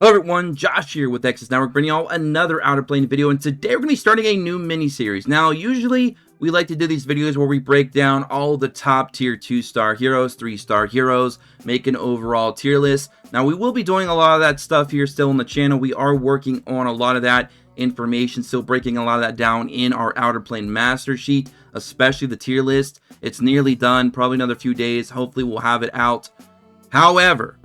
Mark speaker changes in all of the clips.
Speaker 1: Hello everyone, Josh here with X's Network, bringing y'all another Outerplane video, and today we're going to be starting a new mini-series. Now, usually we like to do these videos where we break down all the top tier 2-star heroes, 3-star heroes, make an overall tier list. Now, we will be doing a lot of that stuff here still on the channel. We are working on a lot of that information, still breaking a lot of that down in our Outerplane master sheet, especially the tier list. It's nearly done, probably another few days. Hopefully we'll have it out. However,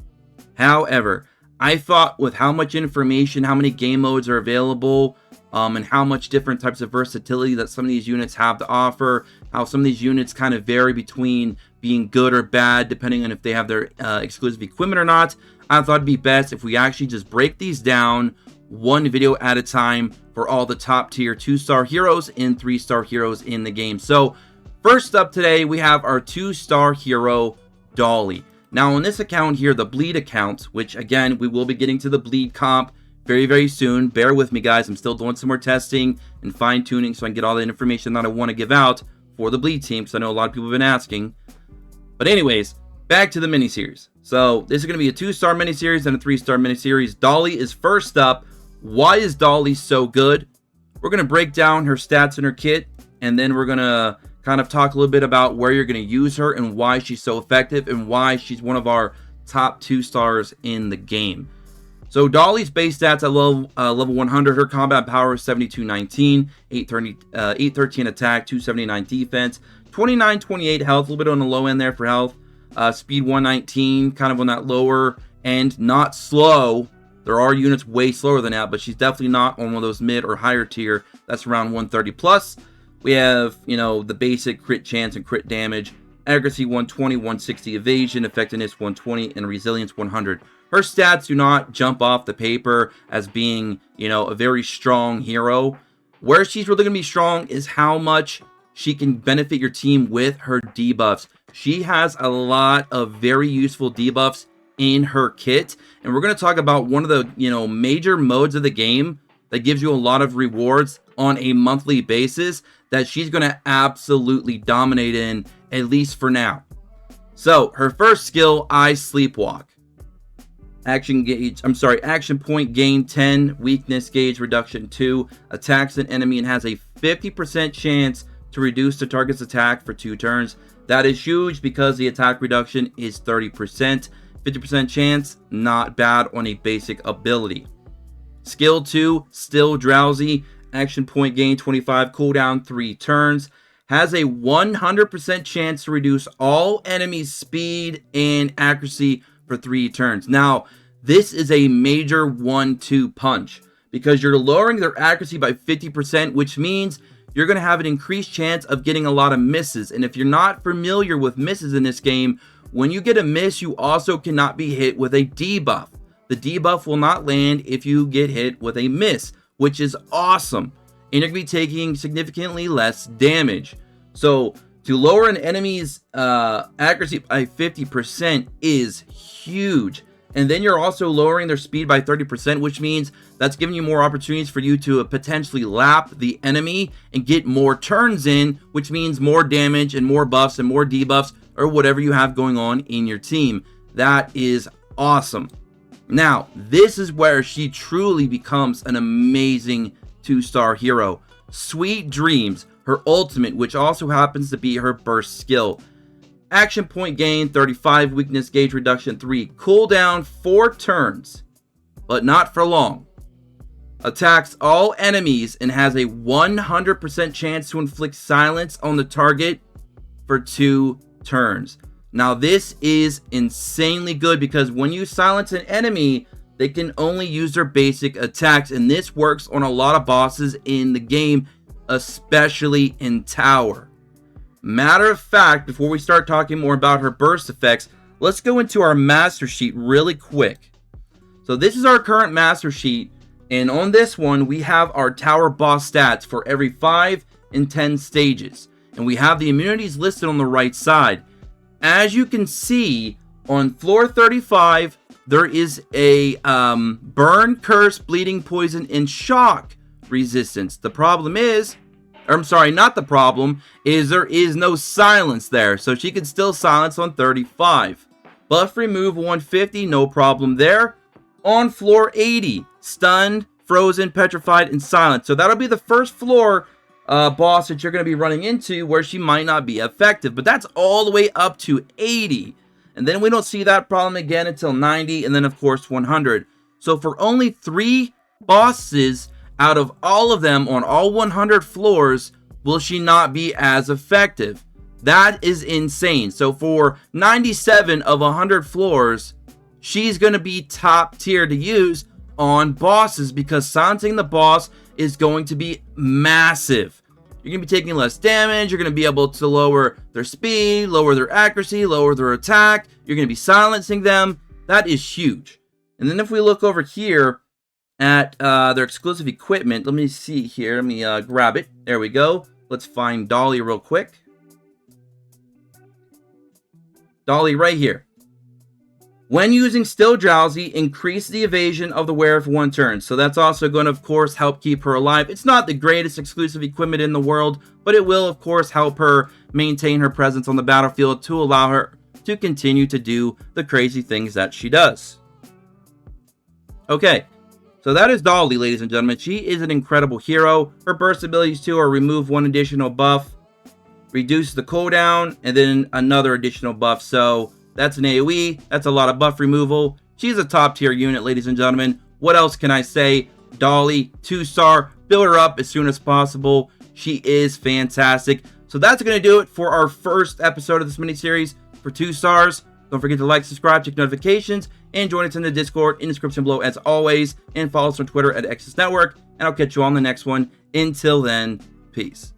Speaker 1: I thought with how much information, how many game modes are available, and how much different types of versatility that some of these units have to offer, how some of these units kind of vary between being good or bad depending on if they have their exclusive equipment or not, I thought it'd be best if we actually just break these down one video at a time for all the top tier 2-star heroes and 3-star heroes in the game. So first up today, we have our 2-star hero, Dolly. Now on this account here, the bleed account, which again, we will be getting to the bleed comp very soon. Bear with me guys, I'm still doing some more testing and fine tuning so I can get all the information that I want to give out for the bleed team, because I know a lot of people have been asking. But anyways, back to the miniseries. So this is going to be a 2-star miniseries and a 3-star miniseries. Dolly is first up. Why is Dolly so good? We're going to break down her stats in her kit, and then we're going to kind of talk a little bit about where you're going to use her and why she's so effective and why she's one of our top 2 stars in the game. So Dolly's base stats at level 100, her combat power is 7219, 813 attack, 279 defense, 2928 health, a little bit on the low end there for health, speed 119, kind of on that lower end, not slow. There are units way slower than that, but she's definitely not on one of those mid or higher tier. That's around 130 plus. We have, you know, the basic crit chance and crit damage, accuracy 120, 160 evasion, effectiveness 120, and resilience 100. Her stats do not jump off the paper as being, you know, a very strong hero. Where she's really going to be strong is how much she can benefit your team with her debuffs. She has a lot of very useful debuffs in her kit, and we're going to talk about one of the, you know, major modes of the game that gives you a lot of rewards on a monthly basis that she's going to absolutely dominate in, at least for now. So her first skill, I Sleepwalk. Action point gain 10, weakness gauge reduction 2, attacks an enemy and has a 50% chance to reduce the target's attack for 2 turns. That is huge because the attack reduction is 30%. 50% chance, not bad on a basic ability. Skill 2, Still Drowsy. Action point gain 25, cooldown 3 turns. Has a 100% chance to reduce all enemies' speed and accuracy for 3 turns. Now, this is a major 1-2 punch because you're lowering their accuracy by 50%, which means you're going to have an increased chance of getting a lot of misses. And if you're not familiar with misses in this game, when you get a miss, you also cannot be hit with a debuff. The debuff will not land if you get hit with a miss, which is awesome. And you're going to be taking significantly less damage. So to lower an enemy's accuracy by 50% is huge. And then you're also lowering their speed by 30%, which means that's giving you more opportunities for you to potentially lap the enemy and get more turns in, which means more damage and more buffs and more debuffs or whatever you have going on in your team. That is awesome. Now, this is where she truly becomes an amazing 2-star hero. Sweet Dreams, her ultimate, which also happens to be her burst skill. Action point gain 35, weakness gauge reduction 3, cooldown 4 turns, but not for long. Attacks all enemies and has a 100% chance to inflict silence on the target for 2 turns. Now this is insanely good because when you silence an enemy, they can only use their basic attacks, and this works on a lot of bosses in the game, especially in Tower. Matter of fact, before we start talking more about her burst effects, let's go into our master sheet really quick. So this is our current master sheet, and on this one we have our Tower boss stats for every 5 and 10 stages, and we have the immunities listed on the right side. As you can see, on floor 35, there is a burn, curse, bleeding, poison, and shock resistance. The problem is, or I'm sorry, not the problem, is there is no silence there. So she can still silence on 35. Buff remove 150, no problem there. on floor 80. Stunned, frozen, petrified, and silent. So that'll be the first floor boss that you're going to be running into where she might not be effective. But that's all the way up to 80. And then we don't see that problem again until 90, and then of course 100. So for only 3 bosses out of all of them on all 100 floors, will she not be as effective? That is insane. So for 97 of 100 floors, she's going to be top tier to use on bosses because silencing the boss is going to be massive. You're going to be taking less damage. You're going to be able to lower their speed, lower their accuracy, lower their attack. You're going to be silencing them. That is huge. And then if we look over here at their exclusive equipment, let me see here. Let me grab it. There we go. Let's find Dolly real quick. Dolly right here. When using Still Drowsy, increase the evasion of the wearer for 1 turn. So that's also going to, of course, help keep her alive. It's not the greatest exclusive equipment in the world, but it will, of course, help her maintain her presence on the battlefield to allow her to continue to do the crazy things that she does. Okay, so that is Dolly, ladies and gentlemen. She is an incredible hero. Her burst abilities, too, are remove 1 additional buff, reduce the cooldown, and then another additional buff. So that's an AoE. That's a lot of buff removal. She's a top tier unit, ladies and gentlemen. What else can I say? Dolly, 2-star. Build her up as soon as possible. She is fantastic. So that's going to do it for our first episode of this miniseries for 2 stars. Don't forget to like, subscribe, check notifications, and join us in the Discord in the description below as always. And follow us on Twitter at Exodus Network. And I'll catch you on the next one. Until then, peace.